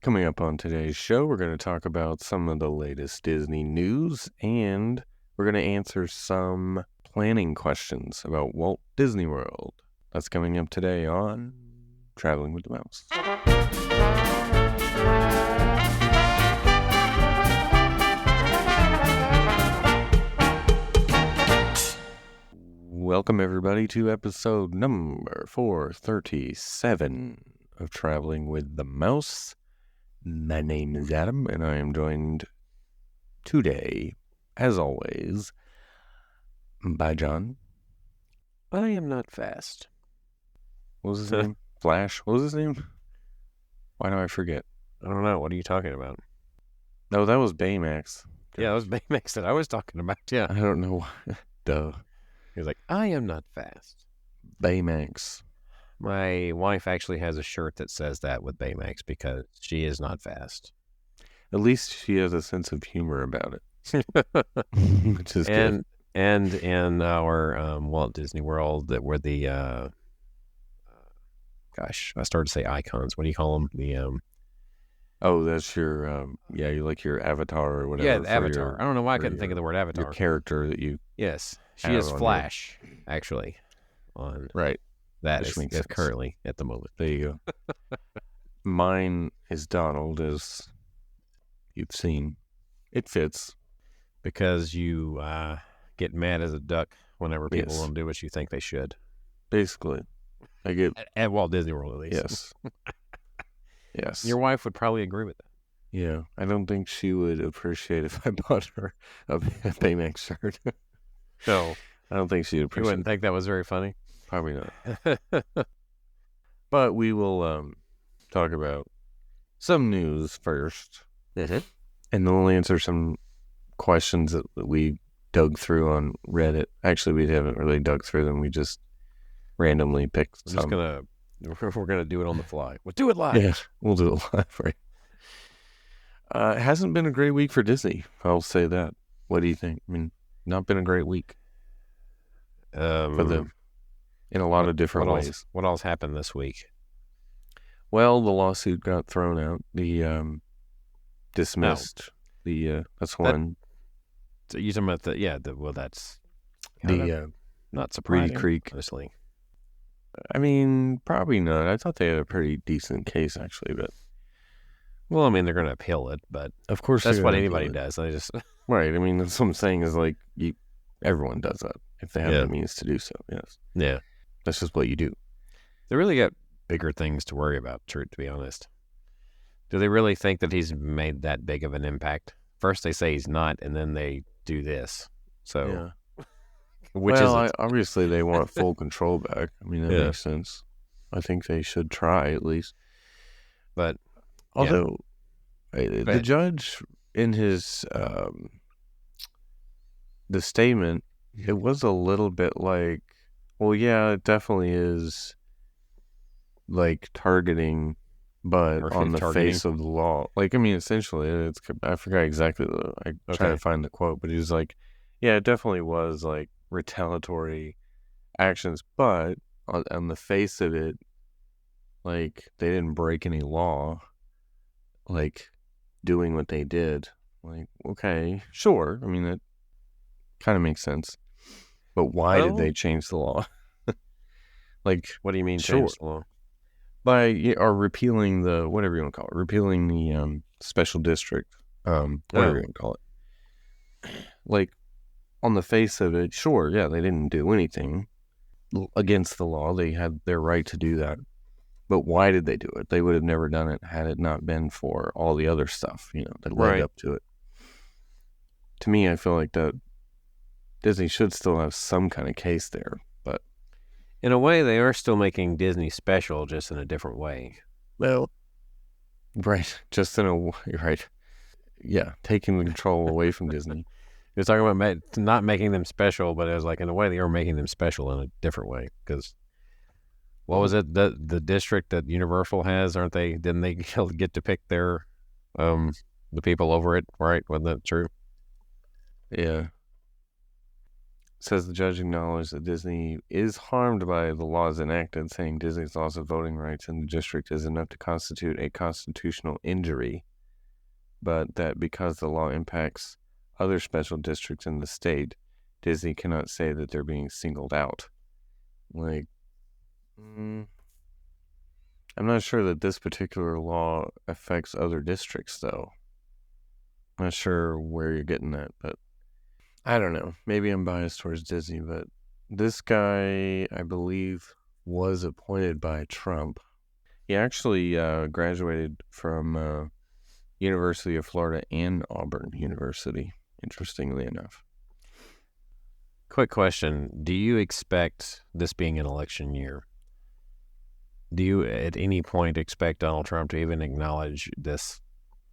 Coming up on today's show, we're going to talk about some of the latest Disney news, and we're going to answer some planning questions about Walt Disney World. That's coming up today on Traveling with the Mouse. Welcome, everybody, to episode number 437 of Traveling with the Mouse. My name is Adam, and I am joined today, as always, by John. I am not fast. What was his name? Flash? What was his name? Why do I forget? I don't know. What are you talking about? No, that was Baymax. Yeah, that was Baymax that I was talking about. Yeah. I don't know why. Duh. He was like, I am not fast. Baymax. My wife actually has a shirt that says that with Baymax because she is not fast. At least she has a sense of humor about it. Which is good. And in our Walt Disney World, that were the, I started to say icons. What do you call them? The Oh, that's your, you like your avatar or whatever. Yeah, the avatar. I don't know why I couldn't think of the word avatar. Your character that you... Yes, she is Flash, actually, on... Right. That is currently at the moment. There you go. Mine is Donald, as you've seen. It fits. Because you get mad as a duck whenever people don't do what you think they should. Basically. I get... At Walt Disney World, at least. Yes. Yes. Your wife would probably agree with that. Yeah. I don't think she would appreciate if I bought her a Baymax shirt. No. I don't think she'd appreciate it. You wouldn't think that was very funny? Probably not. But we will talk about some news first. Mm-hmm. And then we'll answer some questions that we dug through on Reddit. Actually, we haven't really dug through them. We just randomly picked some. We're gonna do it on the fly. We'll do it live. Yeah, we'll do it live, right? It hasn't been a great week for Disney. I'll say that. What do you think? I mean, not been a great week for them in a lot of different ways. What else happened this week? Well, the lawsuit got thrown out. The dismissed. That's one. So you're talking about that's not surprising. Reedy Creek. Honestly. I mean, probably not. I thought they had a pretty decent case, actually, but... Well, I mean, they're going to appeal it, but... Of course that's what anybody does. They just... Right. I mean, that's what I'm saying is, like, everyone does that if they have the means to do so, yes. Yeah. That's just what you do. They really got bigger things to worry about, to be honest. Do they really think that he's made that big of an impact? First they say he's not, and then they do this. So... Yeah. Obviously they want full control back. I mean, that makes sense. I think they should try at least. But although the judge in his the statement, it was a little bit like, well, yeah, it definitely is like targeting, but on the face of the law. Like, I mean, essentially, it's. I forgot exactly. I'm trying to find the quote, but he was like, yeah, it definitely was like retaliatory actions, but on the face of it, like, they didn't break any law, like, doing what they did. Like, okay, sure. I mean, it kind of makes sense. But why did they change the law? Like, what do you mean change the law? By, or repealing the, whatever you want to call it, repealing the special district, whatever you want to call it. Like, on the face of it, sure, yeah, they didn't do anything against the law. They had their right to do that. But why did they do it? They would have never done it had it not been for all the other stuff, that led up to it. To me, I feel like that Disney should still have some kind of case there, but... In a way, they are still making Disney special, just in a different way. Well... Right, just in a way, right. Yeah, taking the control away from Disney. You're talking about not making them special, but it was like, in a way, they are making them special in a different way. Because, what was it? The district that Universal has, aren't they? Didn't they get to pick their, the people over it, right? Wasn't that true? Yeah. says the judge acknowledged that Disney is harmed by the laws enacted, saying Disney's loss of voting rights in the district is enough to constitute a constitutional injury, but that because the law impacts other special districts in the state, Disney cannot say that they're being singled out. Like, I'm not sure that this particular law affects other districts, though. I'm not sure where you're getting that, but I don't know. Maybe I'm biased towards Disney, but this guy, I believe, was appointed by Trump. He actually graduated from University of Florida and Auburn University, interestingly enough. Quick question. Do you expect, this being an election year, do you at any point expect Donald Trump to even acknowledge this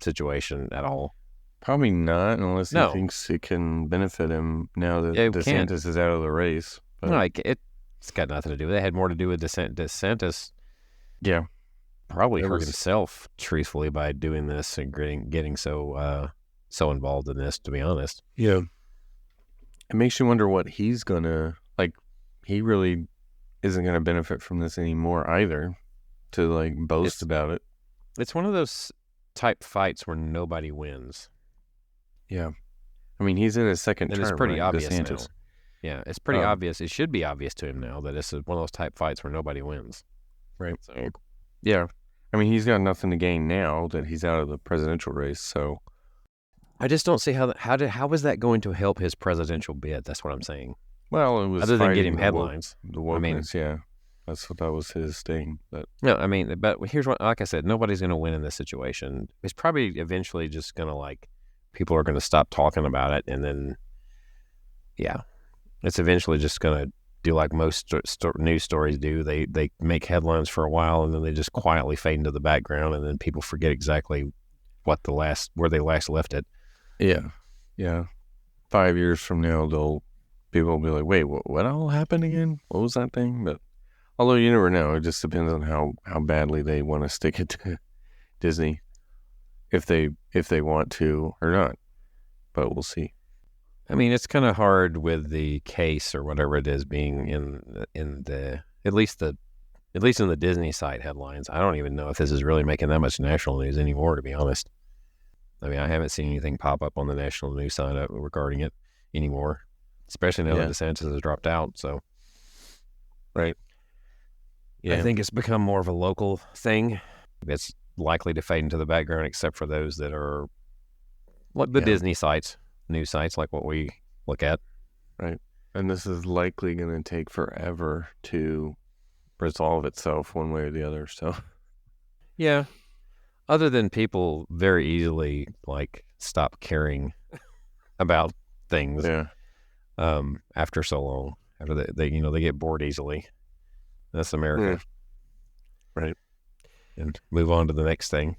situation at all? Probably not, unless he thinks it can benefit him now that DeSantis is out of the race. But no, it's got nothing to do with it. It had more to do with DeSantis. Yeah. Probably hurt himself, truthfully, by doing this and getting so involved in this, to be honest. Yeah. It makes you wonder what he's going to, he really isn't going to benefit from this anymore either, to, boast about it. It's one of those type fights where nobody wins. Yeah. I mean, he's in his second term, it's pretty obvious DeSantis. now. Yeah, it's pretty obvious. It should be obvious to him now that it's one of those type fights where nobody wins. Right. So, yeah. I mean, he's got nothing to gain now that he's out of the presidential race, so. I just don't see how is that going to help his presidential bid? That's what I'm saying. Well, it was other than getting headlines. The wokeness, yeah. That was his thing. But no, I mean, but here's what, like I said, nobody's going to win in this situation. It's probably eventually just going to people are going to stop talking about it, and then, yeah, it's eventually just going to do like most news stories do. They make headlines for a while, and then they just quietly fade into the background, and then people forget exactly where they last left it. Yeah, yeah. 5 years from now, people will be like, "Wait, what all happened again? What was that thing?" But although you never know, it just depends on how badly they want to stick it to Disney, if they want to or not. But we'll see. I mean, it's kind of hard with the case or whatever it is being in the at least in the Disney site headlines. I don't even know if this is really making that much national news anymore, to be honest. I mean, I haven't seen anything pop up on the national news site regarding it anymore, especially now that DeSantis has dropped out. So, right. Yeah. I think it's become more of a local thing. It's likely to fade into the background, except for those that are like the Disney sites, news sites, like what we look at. Right. And this is likely going to take forever to resolve itself one way or the other. So, yeah. Other than people very easily stop caring about things after so long, after they get bored easily. That's America. Right. And move on to the next thing.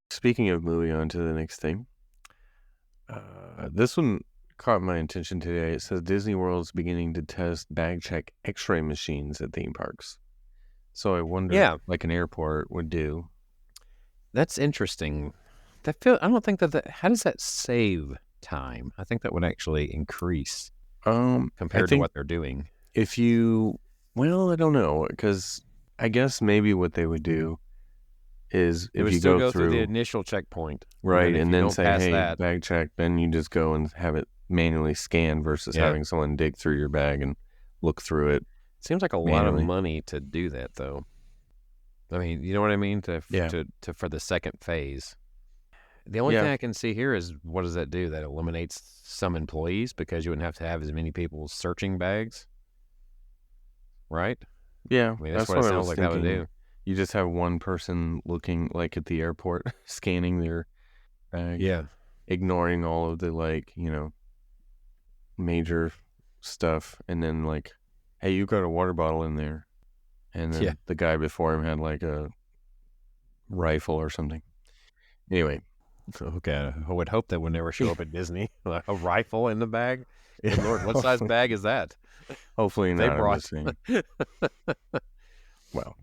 Speaking of moving on to the next thing, this one caught my attention today. It says Disney World's beginning to test bag check x-ray machines at theme parks. So I wonder, like an airport would do. That's interesting. I don't think how does that save time? I think that would actually increase compared to what they're doing. I don't know, because I guess maybe what they would do is if you go through the initial checkpoint, right, and then say, "Hey, bag check," then you just go and have it manually scanned versus having someone dig through your bag and look through it. Seems like a lot of money to do that, though. I mean, you know what I mean? To for the second phase. The only thing I can see here is, what does that do? That eliminates some employees because you wouldn't have to have as many people searching bags, right? Yeah, I mean, that's what it sounds like that would do. You just have one person looking at the airport, scanning their bag. Yeah. Ignoring all of the major stuff, and then hey, you got a water bottle in there. And then the guy before him had a rifle or something. Anyway. Okay, I would hope that would never show up at Disney. A rifle in the bag? Good Lord, what size bag is that? Hopefully not. I'm just saying. Well,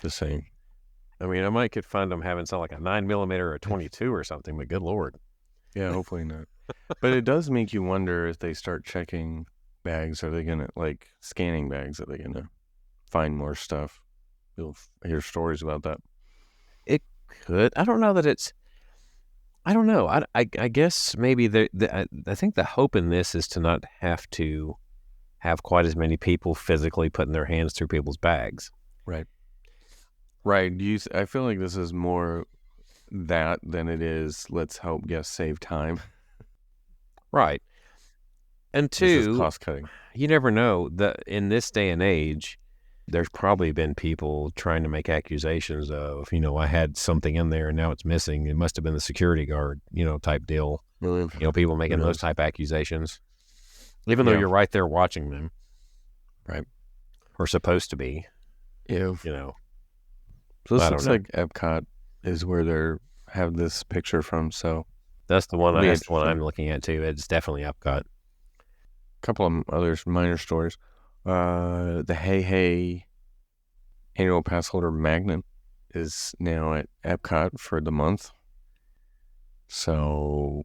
just saying. I mean, I might could find them having something like a 9mm or a 22 or something, but good Lord. Yeah, hopefully not. But it does make you wonder if they start checking bags are they gonna, like scanning bags, are they gonna find more stuff? You'll hear stories about that. It could. I don't know that it's. I don't know. I guess maybe I think the hope in this is to not have to have quite as many people physically putting their hands through people's bags. Right. Right. I feel like this is more that than it is let's help guests save time. Right. And This is two, cost cutting. you never know that in this day and age, there's probably been people trying to make accusations of, I had something in there and now it's missing. It must have been the security guard, type deal. Really? People making those type accusations, even though you're right there watching them. Right. Or supposed to be. Yeah. So this looks like Epcot is where they have this picture from. So that's the one. That's the one I'm looking at too. It's definitely Epcot. A couple of other minor stories. The Hey Hey annual pass holder magnet is now at Epcot for the month. So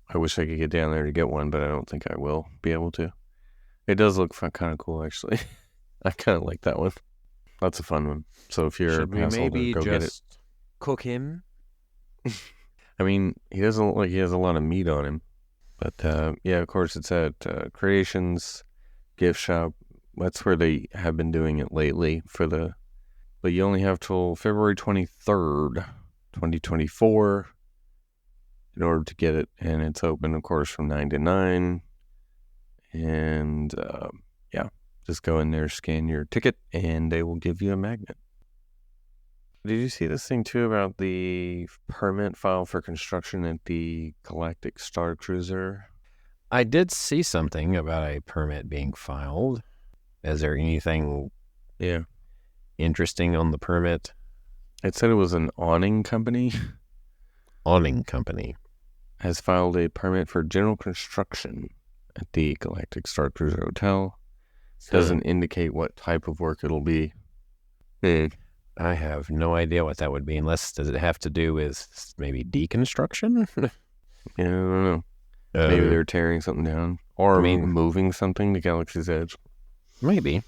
I wish I could get down there to get one, but I don't think I will be able to. It does look kind of cool, actually. I kind of like that one. That's a fun one. So if you're a pass holder, go get it. Cook him. I mean, he doesn't look like he has a lot of meat on him. But yeah, of course, it's at Creations Gift Shop. That's where they have been doing it lately but you only have till February 23rd, 2024 in order to get it. And it's open, of course, from 9 to 9. And yeah, just go in there, scan your ticket, and they will give you a magnet. Did you see this thing too about the permit file for construction at the Galactic Star Cruiser? I did see something about a permit being filed. Is there anything interesting on the permit? It said it was an awning company. Awning company has filed a permit for general construction at the Galactic Star Cruiser Hotel. Doesn't indicate what type of work it'll be. I have no idea what that would be, unless does it have to do with maybe deconstruction? Yeah, I don't know. Maybe they're tearing something down or moving something to Galaxy's Edge. Maybe.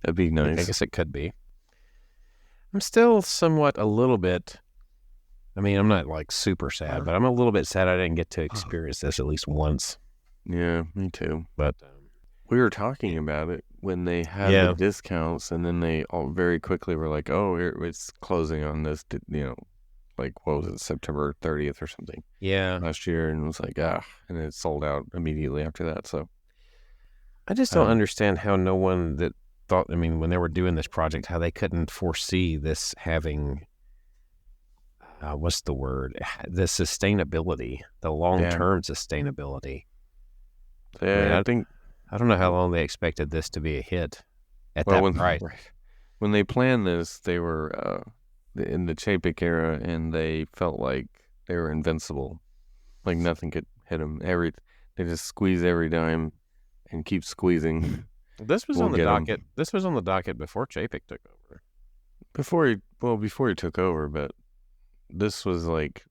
That'd be nice. I guess it could be. I'm still somewhat a little bit, I'm not like super sad, but I'm a little bit sad I didn't get to experience this at least once. Yeah, me too. But we were talking about it when they had the discounts, and then they all very quickly were like, oh, it's closing on this, like, what was it, September 30th or something? Yeah. Last year, and it was like, and it sold out immediately after that, so. I just don't understand how no one that thought, when they were doing this project, how they couldn't foresee this having, what's the word? The sustainability, the long-term sustainability. Yeah, I think... I don't know how long they expected this to be a hit at that price. When they planned this, they were in the Chapek era, and they felt like they were invincible. Like nothing could hit them. They just squeeze every dime and keep squeezing. This was on the docket. This was on the docket before Chapek took over. Before he took over, but this was like,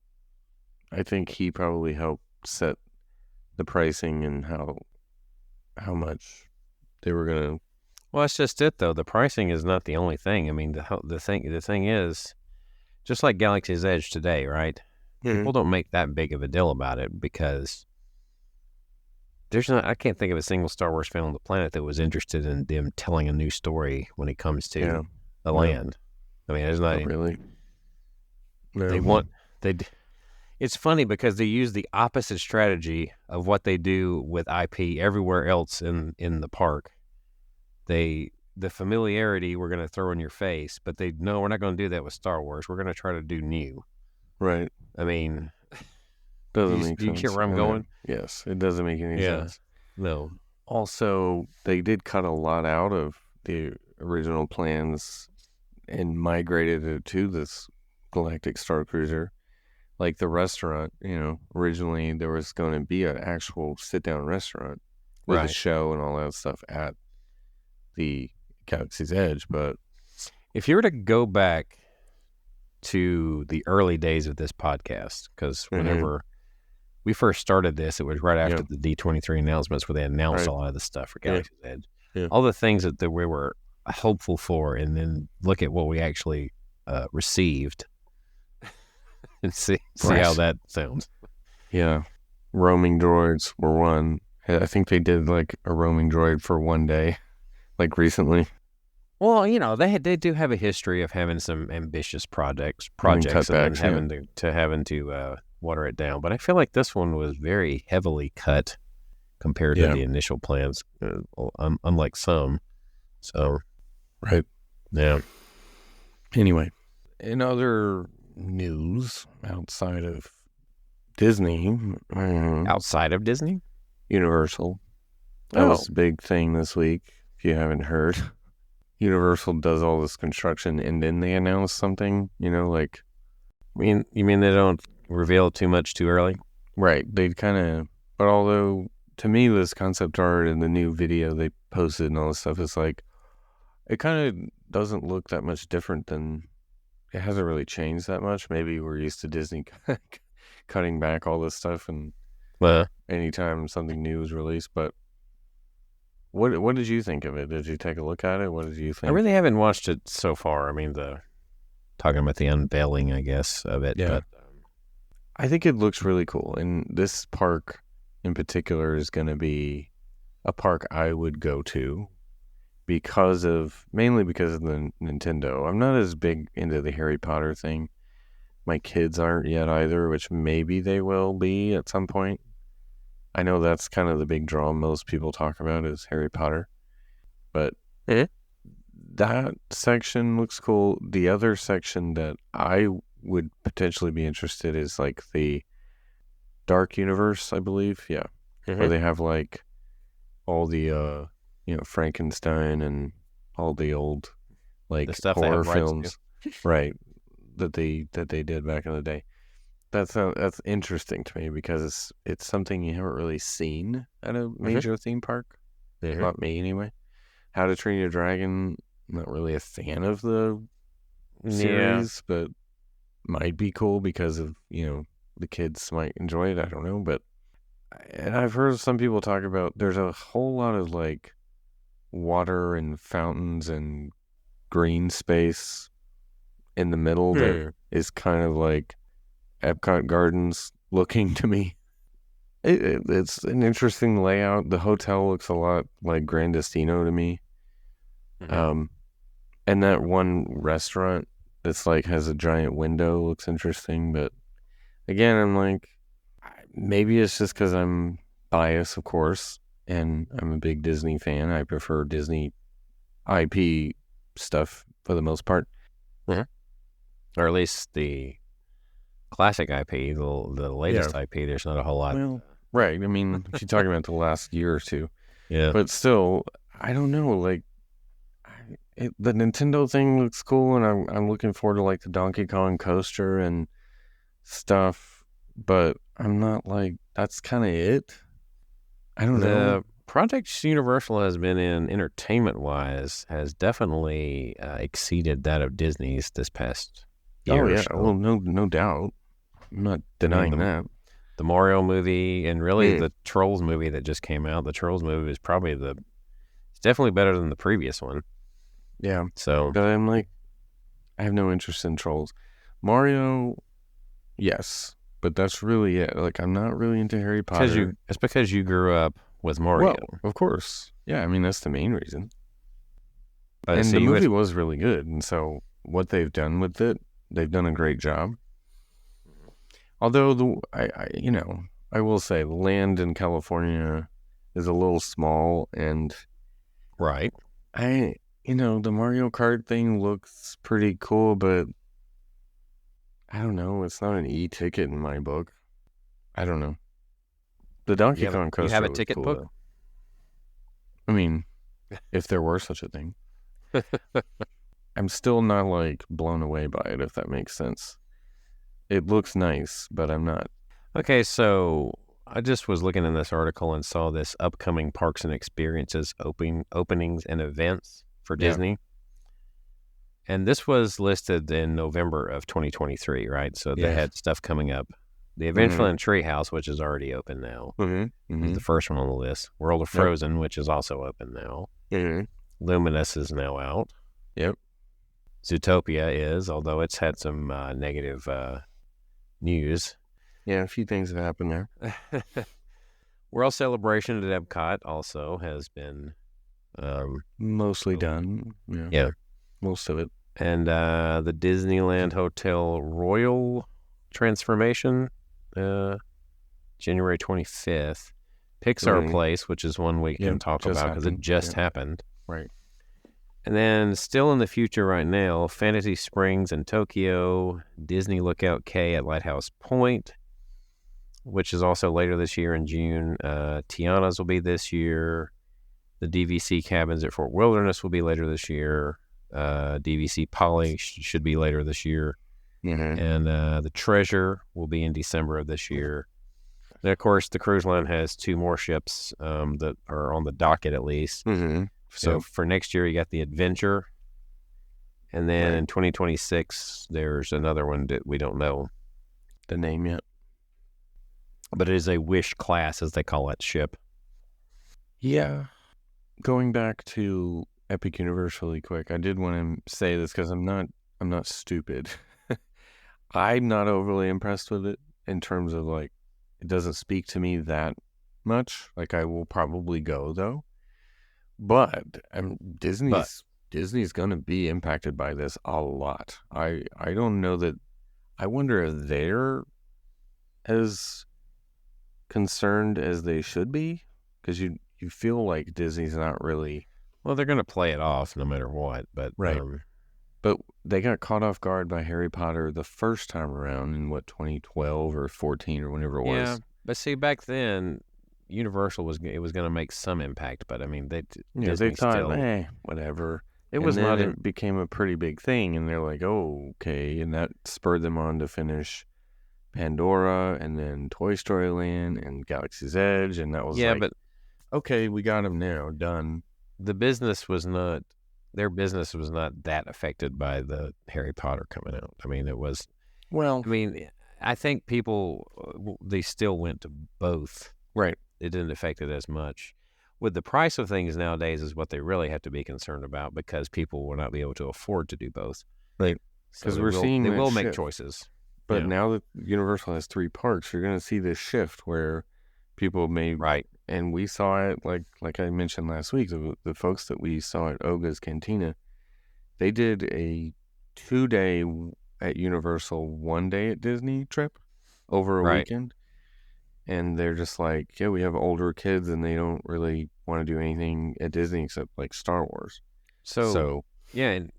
I think he probably helped set the pricing and how much they were gonna. Well, that's just it, though. The pricing is not the only thing. The thing is, just like Galaxy's Edge today, right? Mm-hmm. People don't make that big of a deal about it because I can't think of a single Star Wars fan on the planet that was interested in them telling a new story when it comes to the land. There's not really. No. It's funny because they use the opposite strategy of what they do with IP everywhere else in the park. The familiarity we're going to throw in your face, but no, we're not going to do that with Star Wars. We're going to try to do new. Right. Doesn't make sense. Do you hear where I'm going? Yes, it doesn't make any sense. No. Also, they did cut a lot out of the original plans and migrated it to this Galactic Star Cruiser. Like the restaurant, originally there was going to be an actual sit-down restaurant with a show and all that stuff at the Galaxy's Edge. But if you were to go back to the early days of this podcast, because whenever we first started this, it was right after the D23 announcements where they announced a lot of the stuff for Galaxy's Edge. Yeah. All the things that we were hopeful for, and then look at what we actually received and see how that sounds. Yeah. Roaming droids were one. I think they did like a roaming droid for one day, like recently. Well, they do have a history of having some ambitious projects and then having to water it down. But I feel like this one was very heavily cut compared to the initial plans, unlike some. So, right. Yeah. Anyway, in other news outside of Disney. Outside of Disney? Universal. That was a big thing this week, if you haven't heard. Universal does all this construction and then they announce something, like... You mean they don't reveal too much too early? Right. They'd kind of... But although, to me, this concept art and the new video they posted and all this stuff is like... It kind of doesn't look that much different than... It hasn't really changed that much. Maybe we're used to Disney cutting back all this stuff and anytime something new is released. But what did you think of it? Did you take a look at it? What did you think? I really haven't watched it so far. I mean, talking about the unveiling, I guess, of it. Yeah. But I think it looks really cool. And this park in particular is going to be a park I would go to mainly because of the Nintendo. I'm not as big into the Harry Potter thing. My kids aren't yet either, which maybe they will be at some point. I know that's kind of the big draw most people talk about is Harry Potter. But that section looks cool. The other section that I would potentially be interested is like the Dark Universe, I believe. Yeah. Where they have like all the Frankenstein and all the old like the stuff horror films. Right. That they did back in the day. That's interesting to me because it's something you haven't really seen at a major theme park. Not me anyway. How to Train Your Dragon, not really a fan of the series, but might be cool because of, the kids might enjoy it. I don't know, and I've heard some people talk about there's a whole lot of like water and fountains and green space in the middle that is kind of like Epcot Gardens looking to me. It's an interesting layout. The hotel looks a lot like Gran Destino to me. And that one restaurant that's like has a giant window looks interesting. But again, I'm like, maybe it's just because I'm biased, of course, and I'm a big Disney fan. I prefer Disney IP stuff for the most part. Or at least the classic IP, the latest IP, there's not a whole lot. Well, right. I mean, if you're talking about the last year or two. Yeah. But still, I don't know. Like, the Nintendo thing looks cool, and I'm looking forward to, like, the Donkey Kong coaster and stuff. But I'm not, like, that's kind of it. I don't know. Project Universal has been in, entertainment-wise, has definitely exceeded that of Disney's this past year. Oh, yeah. So. Well, no doubt. I'm not denying that. The Mario movie and really the Trolls movie that just came out. The Trolls movie is probably it's definitely better than the previous one. Yeah. So. But I'm like, I have no interest in Trolls. Mario, yes. But that's really it. Like, I'm not really into Harry Potter. It's because you grew up with Mario. Well, of course. Yeah, I mean, that's the main reason. And the movie was really good. And so what they've done with it, they've done a great job. Although, I will say, the land in California is a little small. And right. the Mario Kart thing looks pretty cool, but I don't know. It's not an e-ticket in my book. I don't know. The Donkey Kong coaster. You have a ticket book? Though. I mean, if there were such a thing. I'm still not like blown away by it, if that makes sense. It looks nice, but I'm not. Okay, so I just was looking in this article and saw this upcoming parks and experiences openings and events for Disney. And this was listed in November of 2023, right? So they had stuff coming up The Adventureland Treehouse, which is already open now, is the first one on the list. World of Frozen, which is also open now. Luminous is now out. Yep. Zootopia is, although it's had some negative news. Yeah, a few things have happened there. World Celebration at Epcot also has been mostly done. Yeah. Most of it. And the Disneyland Hotel Royal transformation, January 25th. Pixar Place, which is one we can talk about because it just happened. Right. And then still in the future right now, Fantasy Springs in Tokyo, Disney Lookout Cay at Lighthouse Point, which is also later this year in June. Tiana's will be this year. The DVC Cabins at Fort Wilderness will be later this year. DVC Poly should be later this year. And the Treasure will be in December of this year. And of course, the cruise line has 2 more ships that are on the docket at least. So for next year, you got the Adventure. And then in 2026, there's another one that we don't know the name yet. But it is a Wish class, as they call that ship. Yeah. Going back to Epic Universe really quick, I did want to say this because I'm not stupid. I'm not overly impressed with it in terms of like, it doesn't speak to me that much. Like I will probably go though. But Disney's going to be impacted by this a lot. I don't know that. I wonder if they're as concerned as they should be, because you feel like Disney's not really. Well, they're going to play it off no matter what, but but they got caught off guard by Harry Potter the first time around in 2012 or 14 or whenever it was. Yeah, but see, back then Universal was going to make some impact, but I mean they thought, whatever. It became a pretty big thing, and they're like, oh, okay, and that spurred them on to finish Pandora and then Toy Story Land and Galaxy's Edge, and that was but okay, we got them now, done. Their business was not that affected by the Harry Potter coming out. I mean, it was. Well, I mean, I think people they still went to both. Right. It didn't affect it as much. With the price of things nowadays is what they really have to be concerned about, because people will not be able to afford to do both. Right. Because they will make choices. But now that Universal has 3 parks, you're going to see this shift where people may. Right. And we saw it, like I mentioned last week, the folks that we saw at Oga's Cantina, they did a 2-day at Universal, 1 day at Disney trip over a weekend. And they're just like, yeah, we have older kids and they don't really want to do anything at Disney except like Star Wars. So yeah, and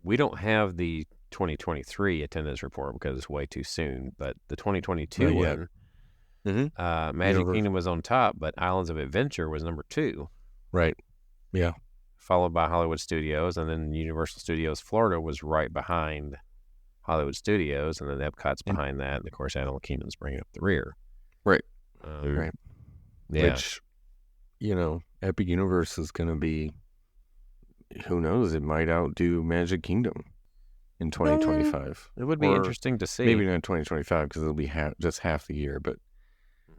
we don't have the 2023 attendance report because it's way too soon, but the 2022 one, Magic Kingdom was on top, but Islands of Adventure was number 2. Right. Yeah. Followed by Hollywood Studios, and then Universal Studios Florida was right behind Hollywood Studios, and then Epcot's behind that, and of course Animal Kingdom's bringing up the rear. Right. Right. Yeah. Which, Epic Universe is going to be, who knows, it might outdo Magic Kingdom in 2025. It would be interesting to see. Maybe not 2025 because it'll be just half the year, but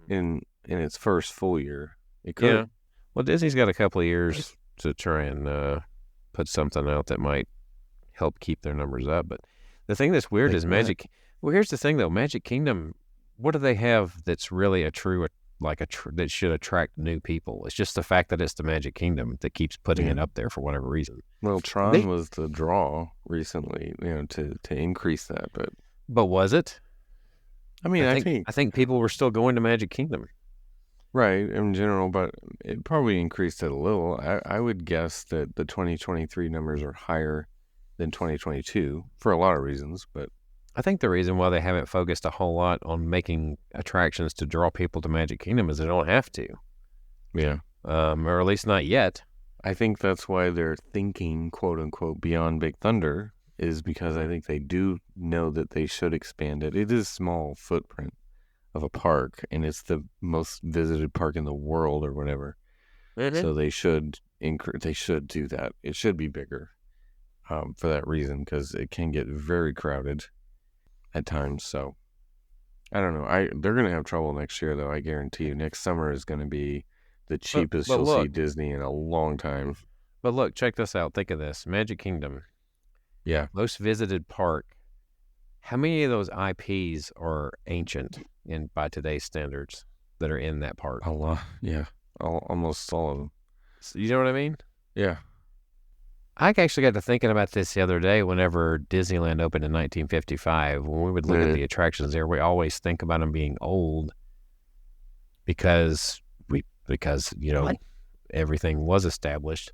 in its first full year, it could. Yeah. Well, Disney's got a couple of years to try and put something out that might help keep their numbers up. But the thing that's weird is Magic. Well, here's the thing though, Magic Kingdom. What do they have that's really that should attract new people? It's just the fact that it's the Magic Kingdom that keeps putting it up there for whatever reason. Well, Tron was the draw recently, to increase that, but was it? I mean, I think people were still going to Magic Kingdom, right, in general, but it probably increased it a little. I would guess that the 2023 numbers are higher than 2022 for a lot of reasons, but. I think the reason why they haven't focused a whole lot on making attractions to draw people to Magic Kingdom is they don't have to. Yeah. Or at least not yet. I think that's why they're thinking, quote unquote, beyond Big Thunder, is because I think they do know that they should expand it. It is a small footprint of a park, and it's the most visited park in the world or whatever. Mm-hmm. So they should do that. It should be bigger for that reason, because it can get very crowded at times. So I don't know. They're gonna have trouble next year, though. I guarantee you. Next summer is gonna be the cheapest but you'll look, see Disney in a long time. But look, check this out. Think of this: Magic Kingdom, Yeah, most visited park. How many of those IPs are ancient by today's standards that are in that park? a lot. Yeah, almost all of them. So, you know what I mean? Yeah. I actually got to thinking about this the other day whenever Disneyland opened in 1955. When we would look at the attractions there, we always think about them being old because everything was established.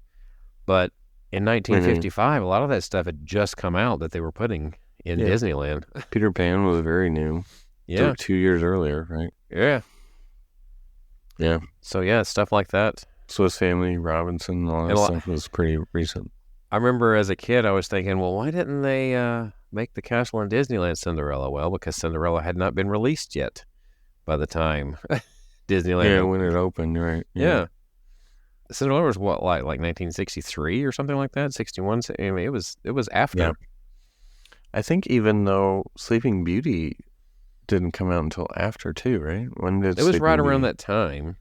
But in 1955, a lot of that stuff had just come out that they were putting in Disneyland. Peter Pan was very new. Yeah. 2 years earlier, right? Yeah. Yeah. So, yeah, stuff like that. Swiss Family, Robinson, all that stuff was pretty recent. I remember as a kid, I was thinking, well, why didn't they make the castle in Disneyland Cinderella? Well, because Cinderella had not been released yet by the time Disneyland opened. When it opened, right. Yeah. Cinderella was what, like 1963 or something like that? 61? I mean, it was after. Yeah. I think even though Sleeping Beauty didn't come out until after, too, right? When did it was right around that time.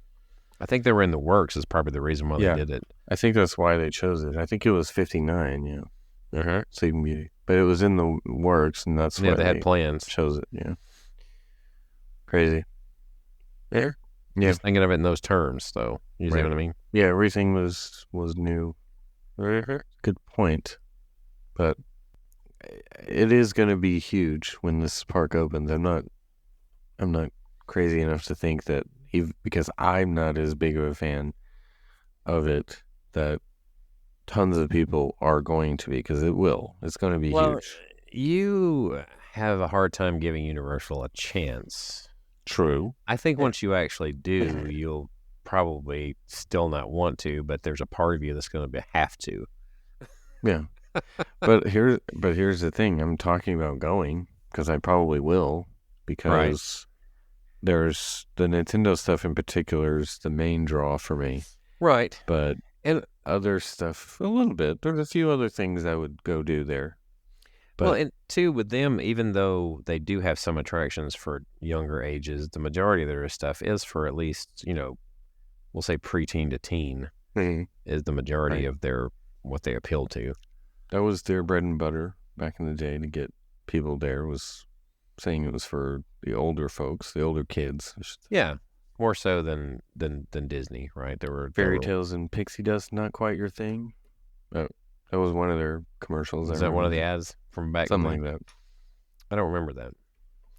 I think they were in the works is probably the reason why they did it. I think that's why they chose it. I think it was 59, Sleeping Beauty. But it was in the works, and that's why they had plans. Chose it, Crazy. Yeah. Just thinking of it in those terms, though. You see what I mean? Yeah, everything was new. Good point. But it is going to be huge when this park opens. I'm not crazy enough to think that because I'm not as big of a fan of it, that tons of people are going to be, because it will. It's going to be huge. You have a hard time giving Universal a chance. True. I think once you actually do, you'll probably still not want to, but there's a part of you that's going to have to. Yeah. But here's the thing. I'm talking about going because I probably will, because there's the Nintendo stuff in particular is the main draw for me. Right. But and other stuff a little bit. There's a few other things I would go do there. But, and too, with them, even though they do have some attractions for younger ages, the majority of their stuff is for at least, we'll say preteen to teen is the majority of what they appeal to. That was their bread and butter back in the day to get people there, was saying it was for the older folks, the older kids. Yeah, more so than Disney, right? There were Fairy Tales and Pixie Dust, not quite your thing. That was one of their commercials. Is that one of the ads from back? Something like that. I don't remember that.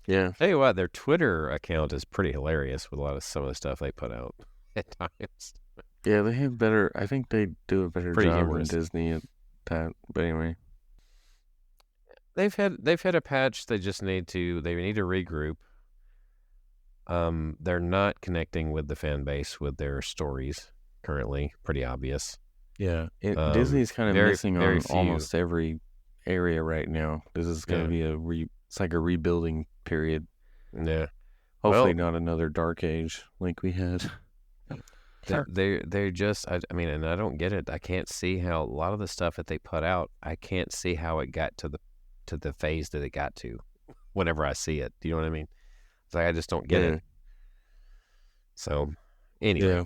Yeah. Tell you what, their Twitter account is pretty hilarious with some of the stuff they put out at times. Yeah, they have better. I think they do a better job than Disney at that. But anyway, they've had a patch. They need to regroup. They're not connecting with the fan base with their stories currently. Pretty obvious. Yeah, Disney's kind of missing on almost every area right now. This is going to be it's like a rebuilding period. Yeah. Hopefully not another dark age like we had. They just, I mean, and I don't get it. I can't see how a lot of the stuff that they put out, I can't see how it got to the phase that it got to whenever I see it. Do you know what I mean? It's like, I just don't get it. So anyway. Yeah.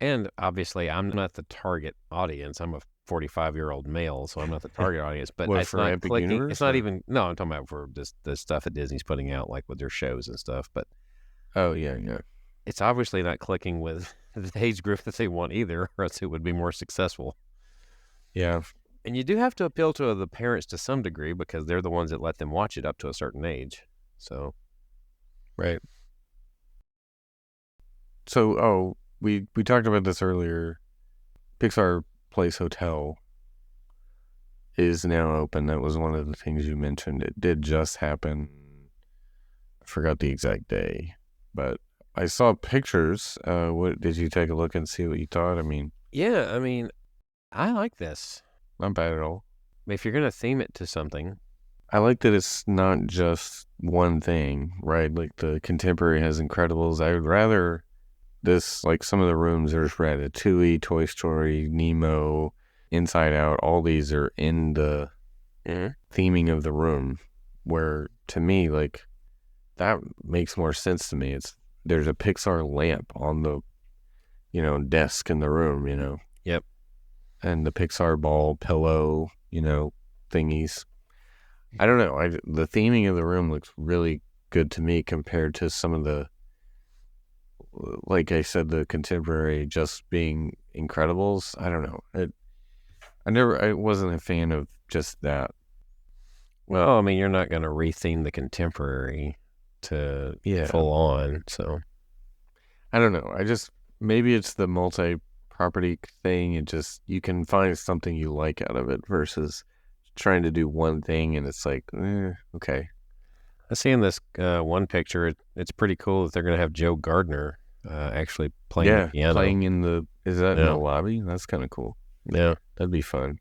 And obviously I'm not the target audience. I'm a 45-year-old male, so I'm not the target audience, but it's not Epic clicking. Universe, it's not even, no, I'm talking about for just the stuff that Disney's putting out, like with their shows and stuff, but oh yeah. It's obviously not clicking with the age group that they want either, or else it would be more successful. Yeah. And you do have to appeal to the parents to some degree because they're the ones that let them watch it up to a certain age. So. Right. So, we talked about this earlier. Pixar Place Hotel is now open. That was one of the things you mentioned. It did just happen. I forgot the exact day, but I saw pictures. What did you take a look and see what you thought? I mean, yeah, I like this. Not bad at all. If you're gonna theme it to something, I like that it's not just one thing, right? Like the Contemporary has Incredibles. I would rather this, like some of the rooms, there's Ratatouille, Toy Story, Nemo, Inside Out. All these are in the theming of the room, where to me, like, that makes more sense to me. There's a Pixar lamp on the, desk in the room, Yep. and the Pixar ball pillow, thingies. I don't know. The theming of the room looks really good to me compared to some of the, like I said, the contemporary just being Incredibles. I don't know. I wasn't a fan of just that. Well, I mean, you're not going to retheme the contemporary to full on, so. I don't know. Maybe it's the multi-property thing. You can find something you like out of it versus trying to do one thing and it's like, okay. I see in this one picture, it's pretty cool that they're going to have Joe Gardner actually playing the piano. Playing is that in the lobby? That's kind of cool. Yeah. That'd be fun.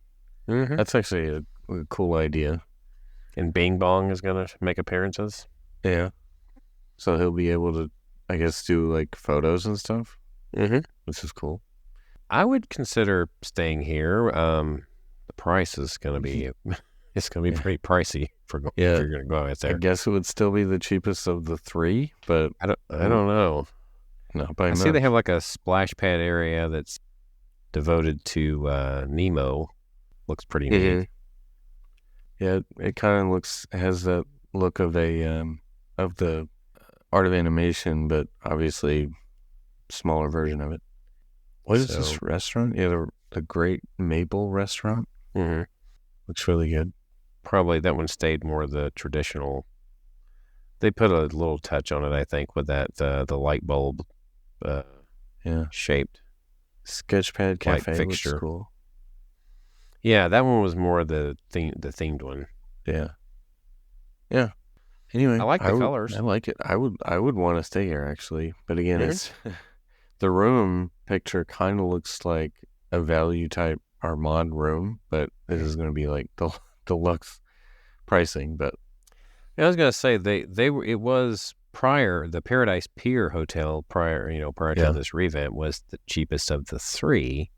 Mm-hmm. That's actually a cool idea. And Bing Bong is going to make appearances. Yeah. So he'll be able to, I guess, do like photos and stuff. Mm-hmm. This is cool. I would consider staying here. The price is going to be, it's going to be pretty pricey if you're going to go out there. I guess it would still be the cheapest of the three, but I don't know. Not by much. I see they have like a splash pad area that's devoted to Nemo. Looks pretty neat. Yeah, it kind of has that look of of the Art of Animation, but obviously smaller version of it. What is this restaurant? Yeah, the Great Maple Restaurant. Mm-hmm. Looks really good. Probably that one stayed more the traditional. They put a little touch on it, I think, with that the light bulb shaped Sketchpad Cafe fixture. Looks cool. Yeah, that one was more the themed one. Yeah. Anyway, I like the colors. I like it. I would want to stay here actually, but again, it's the room picture kind of looks like a value type Armand room, but this is going to be like the deluxe pricing. But I was going to say it was prior the Paradise Pier Hotel prior to this revamp was the cheapest of the three.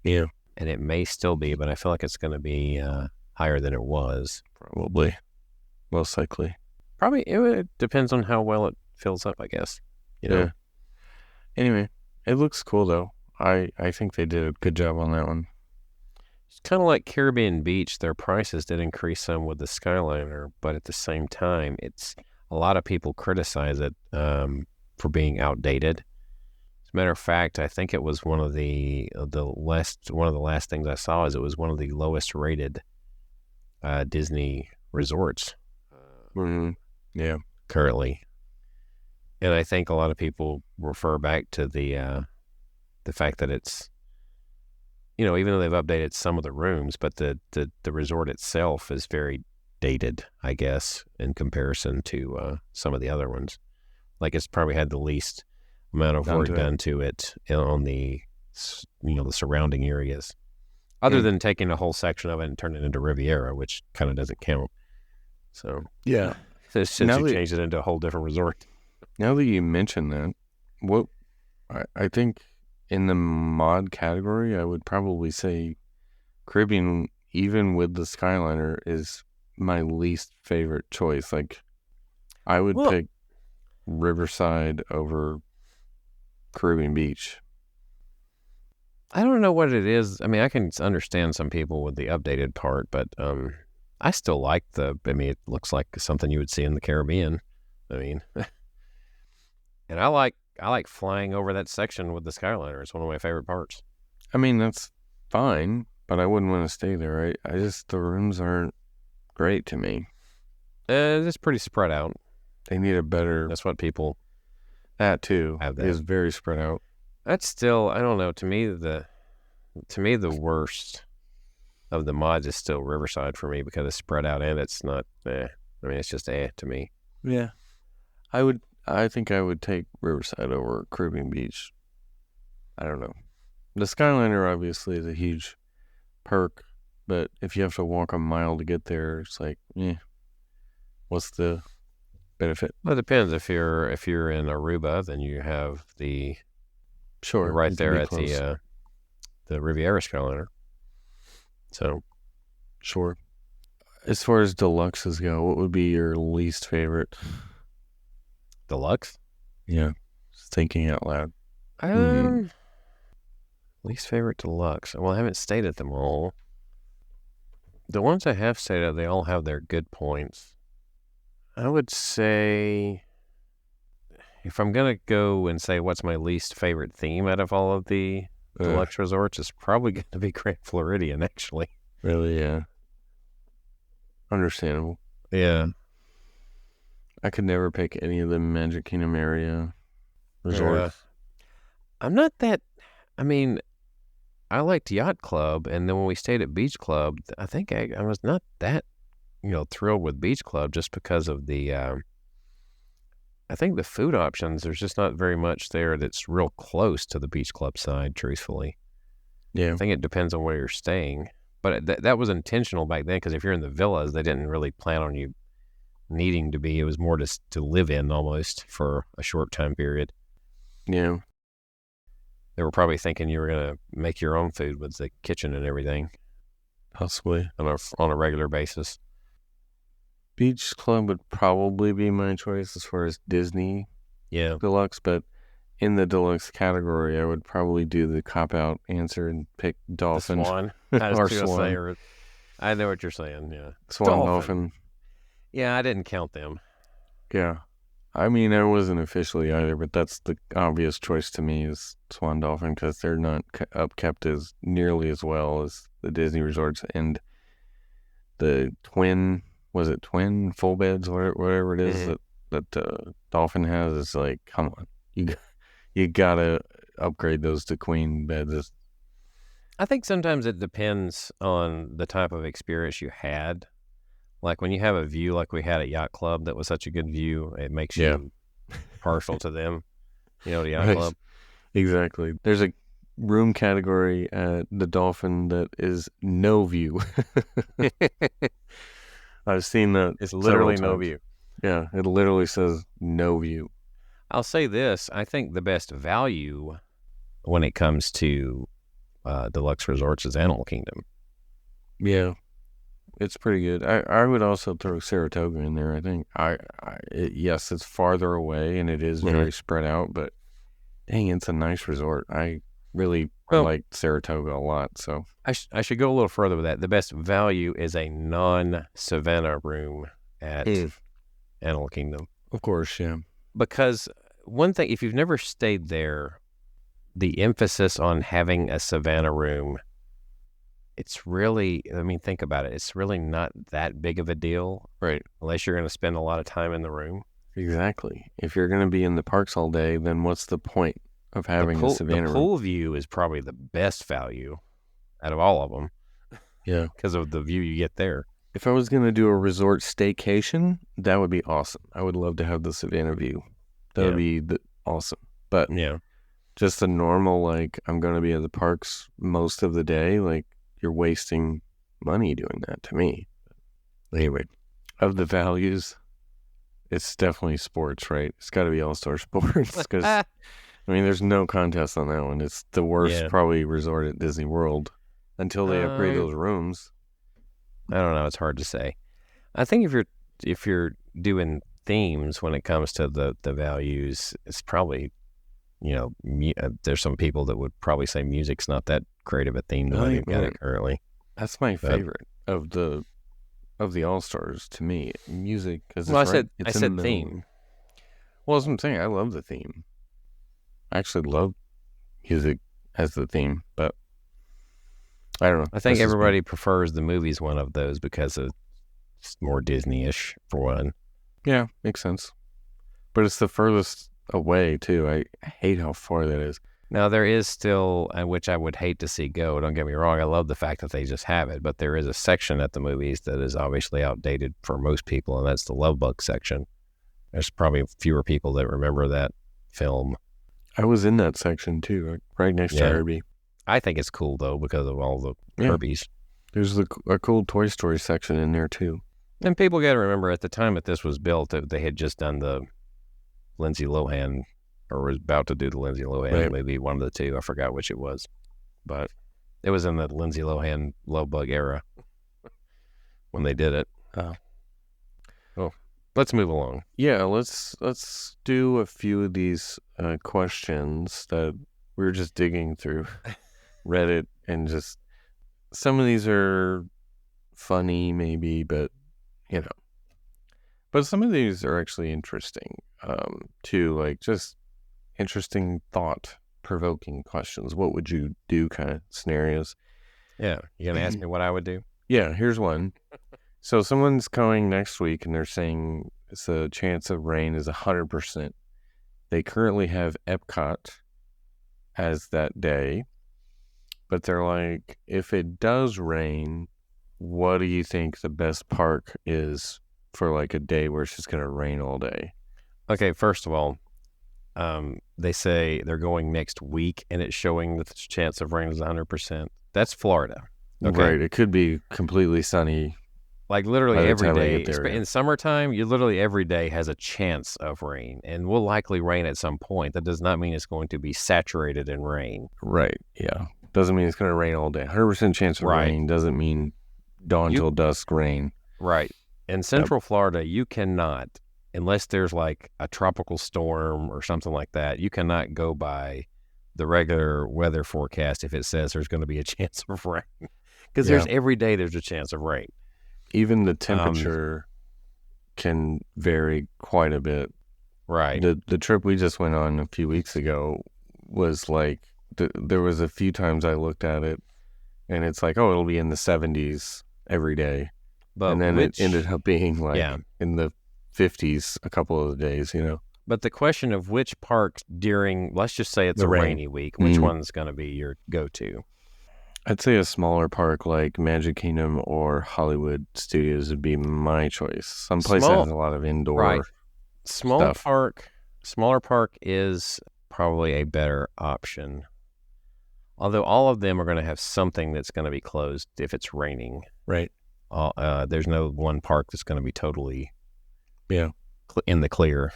Yeah. And it may still be, but I feel like it's going to be higher than it was. Probably. Most likely. Probably. It depends on how well it fills up, I guess. Yeah. Anyway, it looks cool, though. I think they did a good job on that one. It's kind of like Caribbean Beach. Their prices did increase some with the Skyliner, but at the same time, a lot of people criticize it for being outdated. As a matter of fact, I think it was one of the last things I saw is it was one of the lowest rated Disney resorts. Mm-hmm. Yeah, currently, and I think a lot of people refer back to the fact that it's even though they've updated some of the rooms, but the resort itself is very dated, I guess, in comparison to some of the other ones. Like it's probably had the least amount of work done to it on the the surrounding areas, other than taking a whole section of it and turning it into Riviera, which kind of doesn't count. So yeah, since you changed it into a whole different resort. Now that you mention that, what I think in the mod category, I would probably say Caribbean, even with the Skyliner, is my least favorite choice. Like, I would pick Riverside over Caribbean Beach. I don't know what it is. I mean, I can understand some people with the updated part, but I still like it looks like something you would see in the Caribbean. I mean, and I like flying over that section with the Skyliner. It's one of my favorite parts. I mean, that's fine, but I wouldn't want to stay there. The rooms aren't great to me. It's pretty spread out. They need a better. That's what people. That too have that. Is very spread out. That's still, I don't know. To me, the worst of the mods is still Riverside for me because it's spread out and it's not. I mean, it's just to me. Yeah, I think I would take Riverside over Caribbean Beach. I don't know. The Skyliner obviously is a huge perk, but if you have to walk a mile to get there, it's like, what's the benefit? Well, it depends. If you're in Aruba, then you have the right there at the Riviera Skyliner. So, sure. As far as deluxes go, what would be your least favorite? Deluxe? Yeah, just thinking out loud. Least favorite deluxe. Well, I haven't stayed at them all. The ones I have stayed at, they all have their good points. I would say, if I'm going to go and say what's my least favorite theme out of all of the deluxe resorts, it's probably going to be Grand Floridian, actually. Really, yeah. Understandable. Yeah. I could never pick any of the Magic Kingdom area resorts. I'm not that, I mean, I liked Yacht Club, and then when we stayed at Beach Club, I think I was not that, thrilled with Beach Club just because of the, I think the food options, there's just not very much there that's real close to the Beach Club side, truthfully. Yeah. I think it depends on where you're staying. But that was intentional back then, because if you're in the villas, they didn't really plan on you needing to be. It was more just to live in almost for a short time period. Yeah. They were probably thinking you were going to make your own food with the kitchen and everything. Possibly. On a regular basis. Beach Club would probably be my choice as far as Disney Deluxe, but in the Deluxe category, I would probably do the cop-out answer and pick Dolphin. The Swan. Or Swan. I know what you're saying, yeah. Swan Dolphin. Yeah, I didn't count them. Yeah. I mean, I wasn't officially either, but that's the obvious choice to me is Swan Dolphin, because they're not upkept as nearly as well as the Disney resorts, and the twin full beds, whatever it is that Dolphin has is like, come on, you gotta upgrade those to queen beds. I think sometimes it depends on the type of experience you had. Like when you have a view like we had at Yacht Club that was such a good view, it makes you partial to them, the Yacht Club. Exactly. There's a room category at the Dolphin that is no view. I've seen that. It's literally no view. Yeah, it literally says no view. I'll say this. I think the best value when it comes to deluxe resorts is Animal Kingdom. Yeah. It's pretty good. I would also throw Saratoga in there. I think yes, it's farther away and it is very spread out, but dang, it's a nice resort. I really like Saratoga a lot. So I should go a little further with that. The best value is a non-Savannah room at Animal Kingdom. Of course, yeah. Because one thing, if you've never stayed there, the emphasis on having a Savannah room, it's really, think about it. It's really not that big of a deal. Right. Unless you're going to spend a lot of time in the room. Exactly. If you're going to be in the parks all day, then what's the point of having a Savannah room? The pool view is probably the best value out of all of them. Yeah. Because of the view you get there. If I was going to do a resort staycation, that would be awesome. I would love to have the Savannah view. That would be awesome. But just a normal, like, I'm going to be at the parks most of the day, like, you're wasting money doing that to me. Anyway, of the values, it's definitely sports, right? It's got to be All-Star Sports because, there's no contest on that one. It's the worst probably resort at Disney World until they upgrade those rooms. I don't know. It's hard to say. I think if you're doing themes when it comes to the values, it's probably, there's some people that would probably say music's not that great of a theme the way they've got it currently. That's my favorite of the All-Stars to me. Music, because I said theme. Well, that's what I'm saying. I love the theme. I actually love music as the theme, but I don't know. I think everybody prefers the movies one of those because it's more Disney-ish for one. Yeah, makes sense. But it's the furthest away too. I hate how far that is. Now there is still, which I would hate to see go. Don't get me wrong. I love the fact that they just have it, but there is a section at the movies that is obviously outdated for most people, and that's the Love Bug section. There's probably fewer people that remember that film. I was in that section too, right next to Herbie. I think it's cool though because of all the Herbies. There's a cool Toy Story section in there too. And people got to remember at the time that this was built, they had just done the Lindsay Lohan, or was about to do the Lindsay Lohan movie, one of the two. I forgot which it was. But it was in the Lindsay Lohan Love Bug era when they did it. Well, let's move along. Yeah, let's do a few of these questions that we were just digging through Reddit, and just some of these are funny maybe, but but some of these are actually interesting too, like just interesting thought-provoking questions. What would you do kind of scenarios. Yeah, you gonna ask me what I would do? Yeah, here's one. So someone's coming next week and they're saying the chance of rain is 100%. They currently have Epcot as that day, but they're like, if it does rain, what do you think the best park is for like a day where it's just going to rain all day? Okay, first of all, they say they're going next week and it's showing that the chance of rain is 100%. That's Florida. Okay? Right. It could be completely sunny. Like literally every day. In summertime, literally every day has a chance of rain and will likely rain at some point. That does not mean it's going to be saturated in rain. Right. Yeah. Doesn't mean it's going to rain all day. 100% chance of rain doesn't mean dawn till dusk rain. Right. In Central Florida, you cannot, unless there's like a tropical storm or something like that, you cannot go by the regular weather forecast if it says there's going to be a chance of rain. Because every day there's a chance of rain. Even the temperature can vary quite a bit. Right. The trip we just went on a few weeks ago was like, there was a few times I looked at it and it's like, oh, it'll be in the 70s every day. And then it ended up being like in the 50s a couple of the days, But the question of which park during, let's just say it's a rainy week, which one's going to be your go-to? I'd say a smaller park like Magic Kingdom or Hollywood Studios would be my choice. Some place that has a lot of indoor stuff. Smaller park is probably a better option. Although all of them are going to have something that's going to be closed if it's raining. Right. There's no one park that's going to be totally in the clear.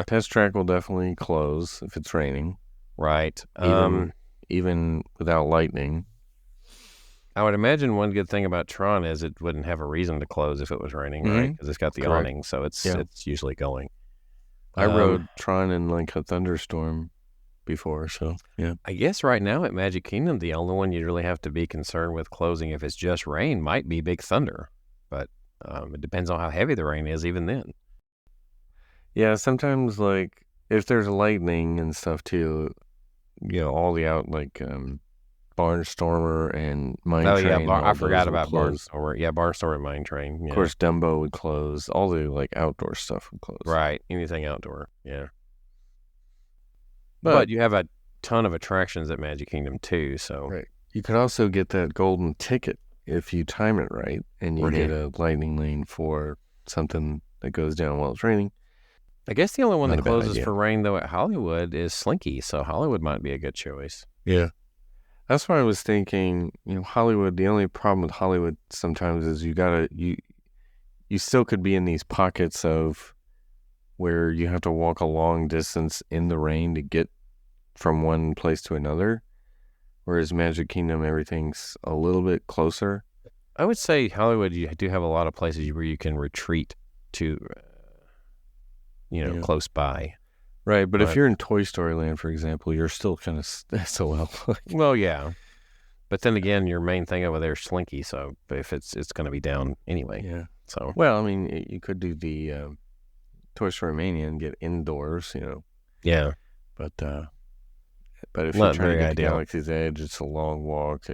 Test Track will definitely close if it's raining. Right. Even without lightning. I would imagine one good thing about Tron is it wouldn't have a reason to close if it was raining, right? Because it's got the awning, so it's usually going. I rode Tron in like a thunderstorm before, so yeah. I guess right now at Magic Kingdom, the only one you really have to be concerned with closing if it's just rain might be Big Thunder, but it depends on how heavy the rain is even then. Yeah, sometimes like if there's lightning and stuff too, all the Barnstormer and Mine Train. Oh yeah, I forgot about Barnstormer. Yeah, Barnstormer and Mine Train. Yeah. Of course, Dumbo would close. All the like outdoor stuff would close. Right, anything outdoor. Yeah. But you have a ton of attractions at Magic Kingdom too, so. Right. You could also get that golden ticket if you time it right, and you get a lightning lane for something that goes down while it's raining. I guess the only one that closes for rain though at Hollywood is Slinky, so Hollywood might be a good choice. Yeah. That's why I was thinking, Hollywood, the only problem with Hollywood sometimes is you still could be in these pockets of where you have to walk a long distance in the rain to get from one place to another. Whereas Magic Kingdom, everything's a little bit closer. I would say Hollywood, you do have a lot of places where you can retreat to, close by. Right, but if you're in Toy Story Land, for example, you're still kind of SOL. Well, yeah. But then again, your main thing over there is Slinky, so if it's going to be down anyway. Yeah. So. Well, I mean, you could do the Toy Story Mania and get indoors, Yeah. But if you're trying to get to Galaxy's Edge, it's a long walk,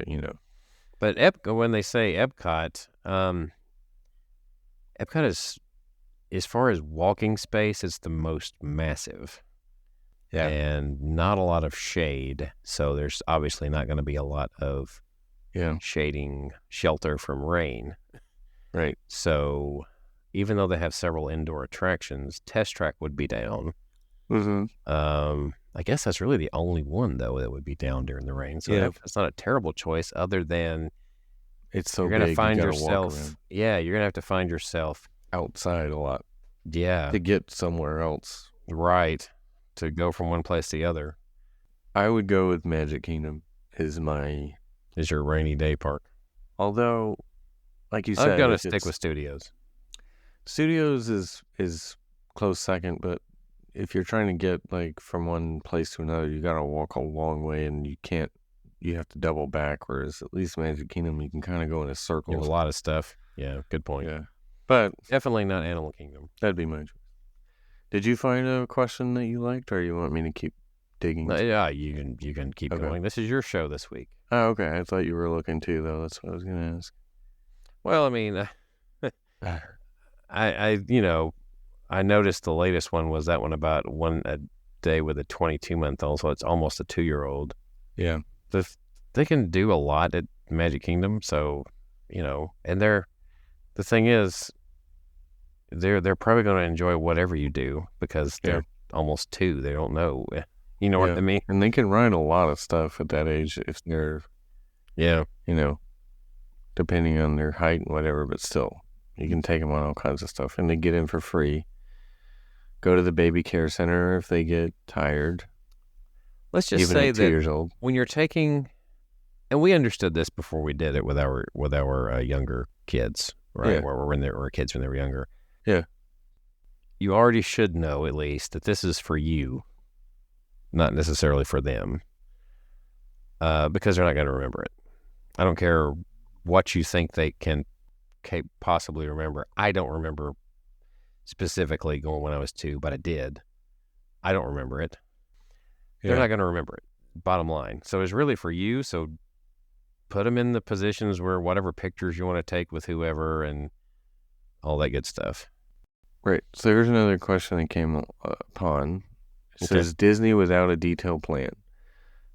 But when they say Epcot, Epcot is, as far as walking space, it's the most massive. Yeah. And not a lot of shade, so there's obviously not going to be a lot of shading shelter from rain. Right. So even though they have several indoor attractions, Test Track would be down. Mm-hmm. I guess that's really the only one, though, that would be down during the rain. So that's not a terrible choice other than it's so you're going to find yourself. Yeah, you're going to have to find yourself outside a lot. Yeah. To get somewhere else. Right. To go from one place to the other. I would go with Magic Kingdom is your rainy day park. Although, like you said, I'm going to stick with Studios. Studios is close second, but if you're trying to get like from one place to another, you gotta walk a long way, and you have to double back. Whereas at least Magic Kingdom, you can kind of go in a circle. You have a lot of stuff. Yeah, good point. Yeah, but definitely not Animal Kingdom. That'd be my choice. Did you find a question that you liked, or you want me to keep digging? Yeah, you can keep going. This is your show this week. Oh, okay. I thought you were looking too, though. That's what I was going to ask. Well, I mean, I noticed the latest one was that one about a day with a 22-month-old, so it's almost a 2-year-old. Yeah. They can do a lot at Magic Kingdom, so, and the thing is, they're probably going to enjoy whatever you do because they're almost 2. They don't know. You know what I mean? And they can ride a lot of stuff at that age if they're, depending on their height and whatever, but still, you can take them on all kinds of stuff. And they get in for free. Go to the baby care center if they get tired. Let's just say that 2 years old. When you're taking, and we understood this before we did it with our younger kids, right? Where our kids when they were younger. Yeah. You already should know at least that this is for you, not necessarily for them, because they're not going to remember it. I don't care what you think they can possibly remember. I don't remember specifically going when I was 2, but I did. I don't remember it. They're not going to remember it, bottom line. So it's really for you. So put them in the positions where whatever pictures you want to take with whoever and all that good stuff. Right. So here's another question that came upon. It says Disney without a detailed plan.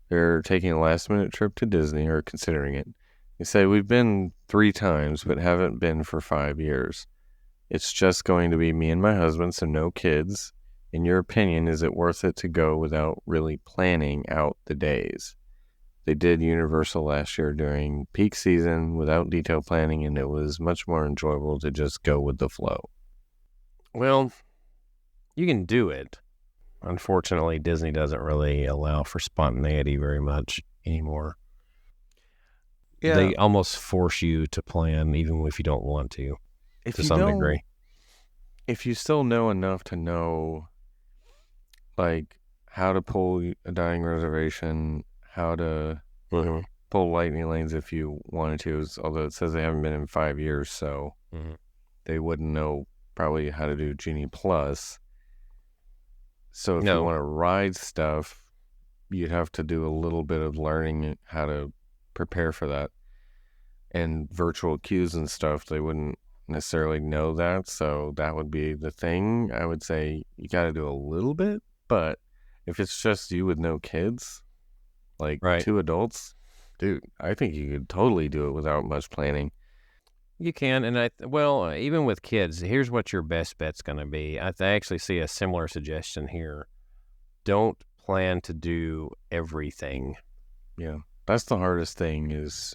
They're taking a last-minute trip to Disney or considering it. They say, we've been 3 times, but haven't been for 5 years. It's just going to be me and my husband, so no kids. In your opinion, is it worth it to go without really planning out the days? They did Universal last year during peak season without detailed planning, and it was much more enjoyable to just go with the flow. Well, you can do it. Unfortunately, Disney doesn't really allow for spontaneity very much anymore. Yeah. They almost force you to plan even if you don't want to some degree. If you still know enough to know, like, how to pull a dining reservation, how to pull lightning lanes if you wanted to, although it says they haven't been in 5 years, so they wouldn't know probably how to do Genie Plus. So if you want to ride stuff, you'd have to do a little bit of learning how to prepare for that. And virtual queues and stuff, they wouldn't necessarily know that, so that would be the thing. I would say you got to do a little bit, but if it's just you with no kids, like 2 adults, dude, I think you could totally do it without much planning. You can, and even with kids, here's what your best bet's going to be. I actually see a similar suggestion here. Don't plan to do everything. Yeah, that's the hardest thing is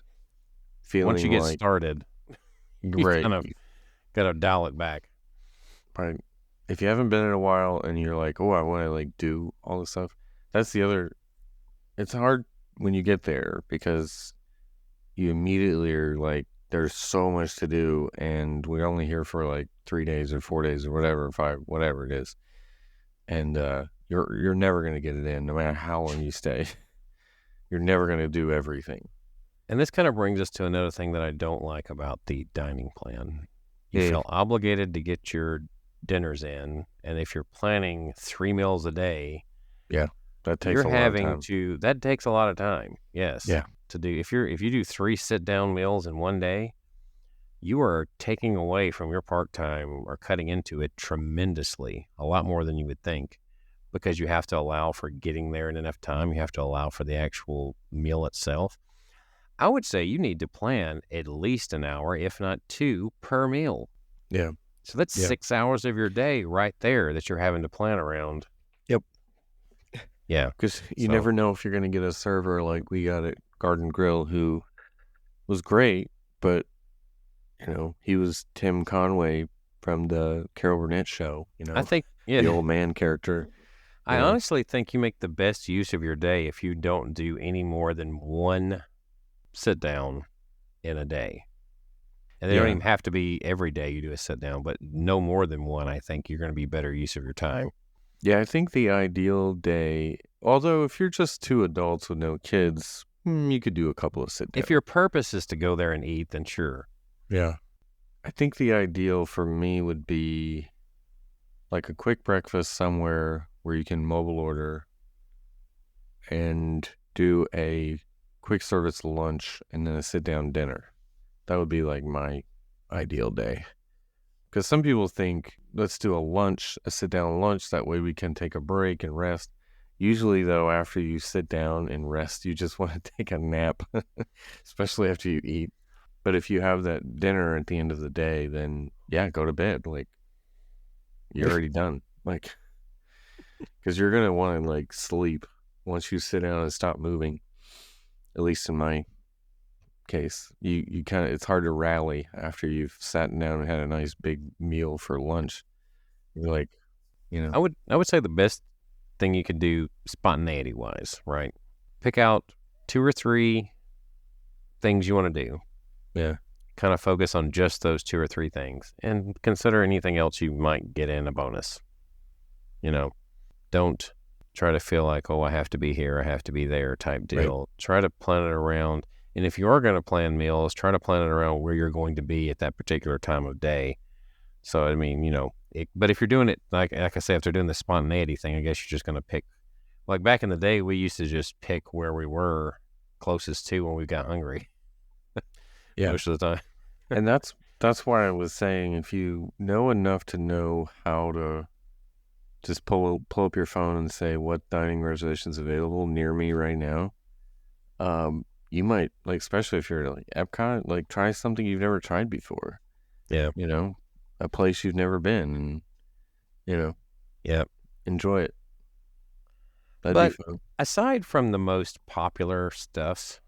feeling once you get started, you kind of got to dial it back. Right. If you haven't been in a while and you're like, oh, I want to like do all this stuff, that's the other. It's hard when you get there because you immediately are like, there's so much to do, and we're only here for like 3 days or 4 days or whatever, 5, whatever it is, and you're never gonna get it in, no matter how long you stay. You're never gonna do everything. And this kind of brings us to another thing that I don't like about the dining plan. You feel obligated to get your dinners in, and if you're planning 3 meals a day, that takes a lot of time. That takes a lot of time. Yes. Yeah. To do if you do 3 sit-down meals in one day, you are taking away from your park time or cutting into it tremendously, a lot more than you would think, because you have to allow for getting there in enough time. You have to allow for the actual meal itself. I would say you need to plan at least an hour, if not 2, per meal. Yeah. So that's 6 hours of your day right there that you're having to plan around. Yep. Yeah. Because you never know if you're going to get a server like we got at Garden Grill who was great, but, he was Tim Conway from the Carol Burnett show, I think, the old man character. I honestly think you make the best use of your day if you don't do any more than 1 sit down in a day. And they don't even have to be every day you do a sit down, but no more than one. I think you're going to be better use of your time. Yeah, I think the ideal day, although if you're just two adults with no kids, you could do a couple of sit downs. If your purpose is to go there and eat, then sure. Yeah. I think the ideal for me would be like a quick breakfast somewhere where you can mobile order and do a quick service lunch and then a sit down dinner. That would be like my ideal day. Because some people think, let's do a sit down lunch. That way we can take a break and rest. Usually, though, after you sit down and rest, you just want to take a nap, especially after you eat. But if you have that dinner at the end of the day, then yeah, go to bed. Like, you're already done. Like, because you're going to want to like sleep once you sit down and stop moving. At least in my case, you kind of, it's hard to rally after you've sat down and had a nice big meal for lunch. You're like, I would say the best thing you could do spontaneity wise, right? Pick out 2 or 3 things you want to do. Yeah. Kind of focus on just those 2 or 3 things and consider anything else you might get in a bonus. Don't try to feel like, oh, I have to be here, I have to be there type deal. Right. Try to plan it around. And if you are going to plan meals, try to plan it around where you're going to be at that particular time of day. So, I mean, but if you're doing it, like I said, if they're doing the spontaneity thing, I guess you're just going to pick, like back in the day, we used to just pick where we were closest to when we got hungry. Yeah. Most of the time. And that's why I was saying, if you know enough to know how to just pull up your phone and say what dining reservations available near me right now, you might, like, especially if you're like Epcot, like try something you've never tried before. Yeah. A place you've never been, and enjoy it. That'd be fun. Aside from the most popular stuff,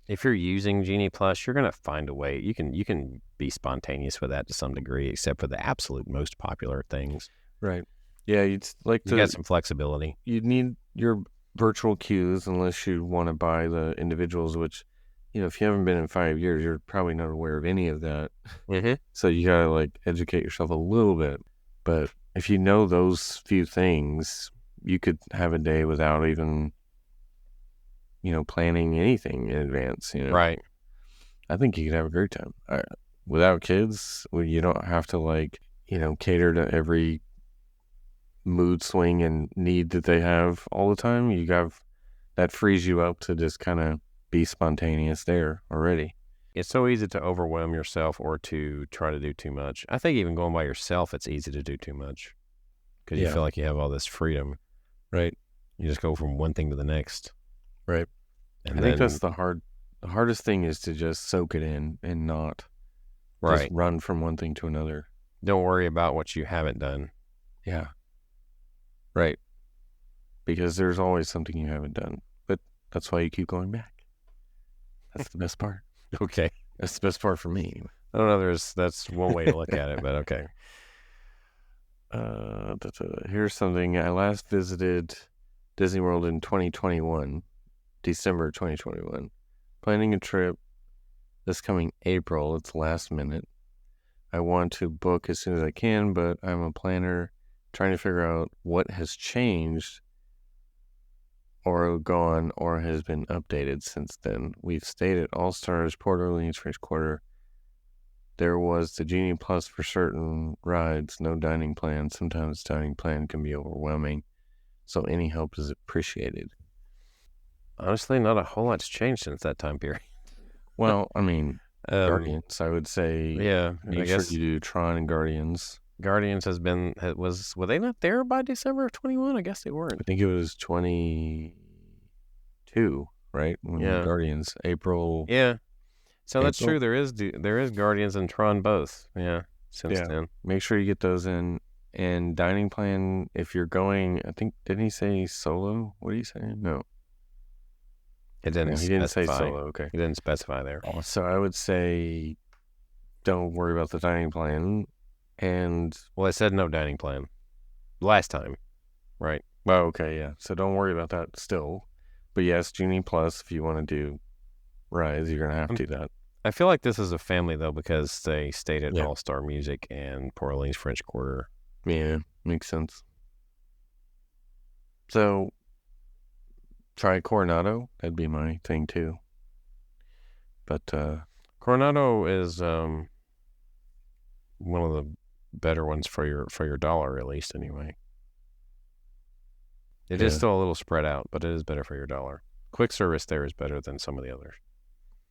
if you're using Genie Plus, you're gonna find a way. You can be spontaneous with that to some degree, except for the absolute most popular things. Right. Yeah, you got some flexibility. You need your virtual queues unless you want to buy the individuals, which, if you haven't been in 5 years, you're probably not aware of any of that. Mm-hmm. So you gotta like educate yourself a little bit. But if you know those few things, you could have a day without even, planning anything in advance. Right. I think you could have a great time. Without kids, you don't have to cater to every mood swing and need that they have all the time. That frees you up to just kind of be spontaneous there already. It's so easy to overwhelm yourself or to try to do too much. I think even going by yourself, it's easy to do too much because you feel like you have all this freedom. Right. You just go from one thing to the next. Right. And I think that's the hardest thing is to just soak it in and not just run from one thing to another. Don't worry about what you haven't done. Yeah. Right. Because there's always something you haven't done. But that's why you keep going back. That's the best part. Okay. That's the best part for me. I don't know. That's one way to look at it, but okay. Here's something. I last visited Disney World in 2021, December 2021. Planning a trip this coming April. It's last minute. I want to book as soon as I can, but I'm a planner trying to figure out what has changed or gone or has been updated since then. We've stayed at All Stars, Port Orleans, French Quarter. There was the Genie Plus for certain rides, no dining plan. Sometimes dining plan can be overwhelming, so any help is appreciated. Honestly, not a whole lot's changed since that time period. Well, I mean, Guardians, I would say. Yeah, make sure you do Tron and Guardians. Guardians were they not there by December of 21? I guess they weren't. I think it was 22, right? Guardians, April. Yeah. So that's true. There is Guardians and Tron both. Yeah. Since then. Make sure you get those in. And dining plan, if you're going, I think, didn't he say solo? What did he say? No. He didn't say solo. Okay. He didn't specify there. So I would say don't worry about the dining plan. Well, I said no dining plan last time, right? Oh, okay, yeah. So don't worry about that still. But yes, Genie Plus, if you want to do rides, you're going to have to do that. I feel like this is a family though because they stayed at All Star Music and Port Orleans French Quarter. Yeah, makes sense. So try Coronado. That'd be my thing too. But Coronado is one of the better ones for your dollar, at least anyway. It is still a little spread out, but it is better for your dollar. Quick service there is better than some of the others.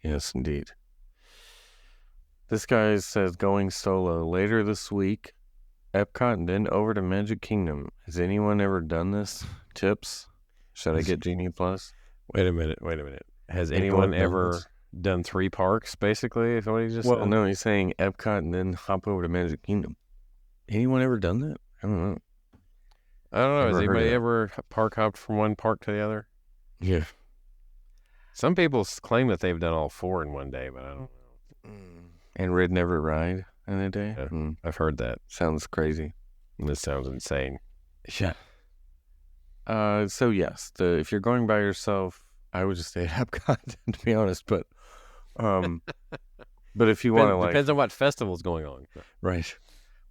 Yes, indeed. This guy says going solo later this week, Epcot and then over to Magic Kingdom. Has anyone ever done this? Tips? Should I get Genie Plus? Wait a minute. Has anyone ever done 3 parks, basically, is what he just said? Well, no, he's saying Epcot and then hop over to Magic Kingdom. Anyone ever done that? I don't know. Has anybody ever park hopped from one park to the other? Yeah. Some people claim that they've done all 4 in one day, but I don't know. And ridden every ride in a day? Yeah, I've heard that. Sounds crazy. This sounds insane. Yeah. So yes, if you're going by yourself, I would just stay at Epcot, to be honest. But if you want to, depends on what festival's going on. Right.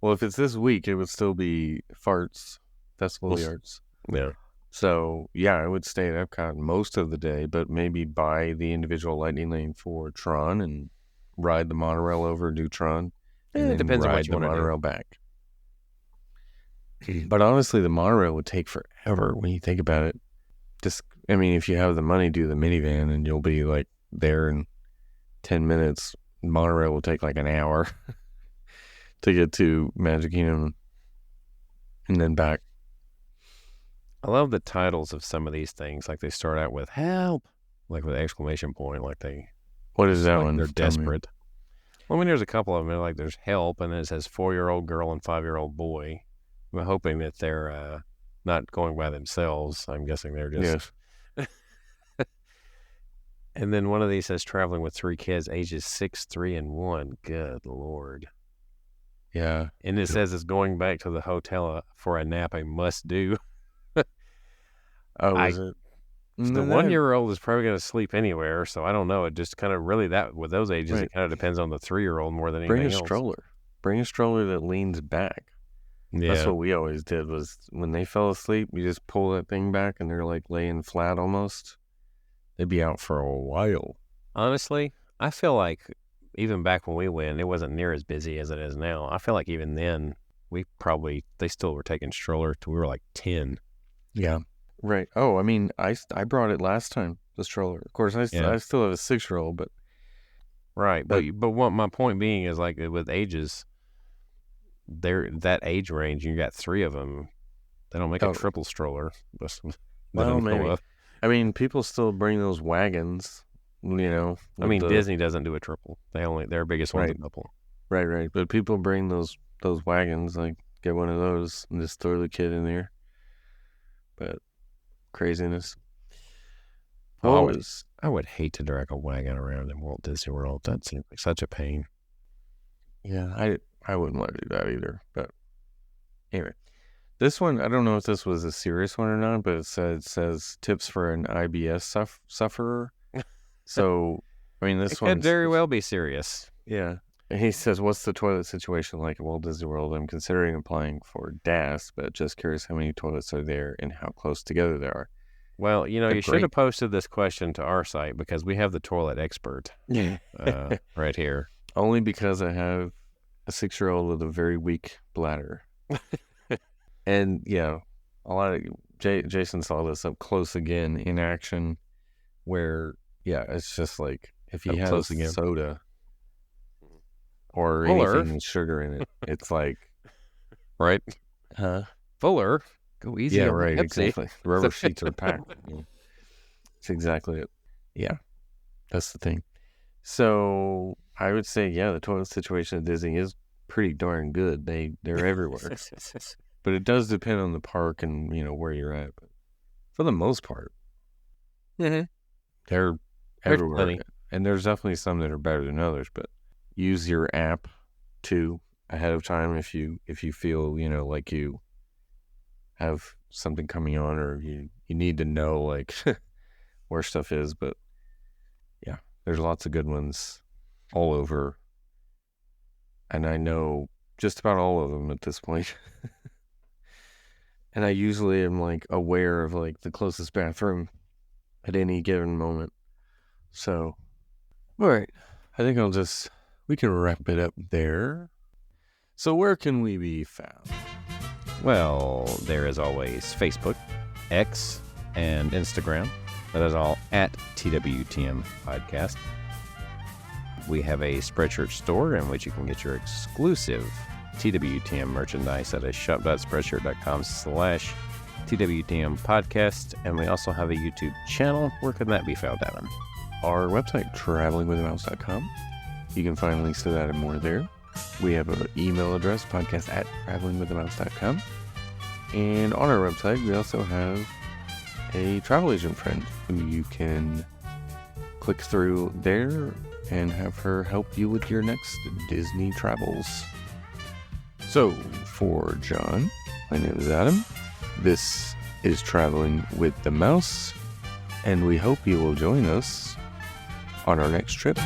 Well, if it's this week, it would still be Farts Festival of the Arts. Yeah. So yeah, I would stay at Epcot most of the day, but maybe buy the individual lightning lane for Tron and ride the monorail over, do Tron. And it depends on what you want to do. Ride the monorail back. Mm-hmm. But honestly, the monorail would take forever when you think about it. If you have the money, do the minivan and you'll be like there in 10 minutes. Monorail will take like an hour to get to Magic Kingdom and then back. I love the titles of some of these things. Like they start out with "help," like with an exclamation point. Like what is that one? They're desperate. Well, there's a couple of them. Like there's "help," and then it says 4-year-old girl and 5-year-old boy. I'm hoping that they're not going by themselves. I'm guessing they're just. Yes. And then one of these says traveling with 3 kids, ages 6, 3, and 1. Good Lord. Yeah. And it says it's going back to the hotel for a nap, a must do. Is it? The 1-year-old is probably going to sleep anywhere, so I don't know. It just kind of really with those ages, It kind of depends on the 3-year-old more than anything else. Bring a stroller that leans back. Yeah. That's what we always did was when they fell asleep, you just pull that thing back and they're like laying flat almost. They'd be out for a while. Honestly, I feel like even back when we went, it wasn't near as busy as it is now. I feel like even then, they still were taking stroller till we were like 10. Yeah. Right. Oh, I brought it last time, the stroller. Of course, I still have a 6-year-old, but. Right. But what my point being is like with ages, they're that age range, you got 3 of them. They don't make a triple stroller. Well, maybe. People still bring those wagons, Disney doesn't do a triple. Their biggest one's a couple. Right. But people bring those wagons, like get one of those and just throw the kid in there. But craziness. I would hate to drag a wagon around in Walt Disney World. That seems like such a pain. Yeah, I wouldn't want to do that either. But anyway, this one, I don't know if this was a serious one or not, but it says tips for an IBS sufferer. So, this one could very well be serious. Yeah. He says, what's the toilet situation like at Walt Disney World? I'm considering applying for DAS, but just curious how many toilets are there and how close together they are. Well, you should have posted this question to our site because we have the toilet expert right here. Only because I have a 6-year-old with a very weak bladder. And, a lot of Jason saw this up close again in action where, it's just like if he has soda or anything with sugar in it, it's like, right? Huh? Fuller, go easy. Yeah, right. Exactly. The rubber sheets are packed. That's exactly it. Yeah, that's the thing. So I would say, the toilet situation at Disney is pretty darn good. They're everywhere, but it does depend on the park and where you're at. But for the most part, they're everywhere, and there's definitely some that are better than others. But use your app too ahead of time if you feel like you have something coming on or you need to know like where stuff is. But there's lots of good ones all over. And I know just about all of them at this point. And I usually am like aware of like the closest bathroom at any given moment. So, all right. I think we can wrap it up there. So where can we be found? Well, there is always Facebook, X, and Instagram. That is all at TWTM Podcast. We have a Spreadshirt store in which you can get your exclusive TWTM merchandise at shop.spreadshirt.com/TWTM Podcast. And we also have a YouTube channel. Where can that be found, Adam? Our website, travelingwiththemouse.com. You can find links to that and more there. We have an email address, podcast@travelingwiththemouse.com. And on our website, we also have a travel agent friend who you can click through there and have her help you with your next Disney travels. So, for John, my name is Adam. This is Traveling with the Mouse, and we hope you will join us on our next trip.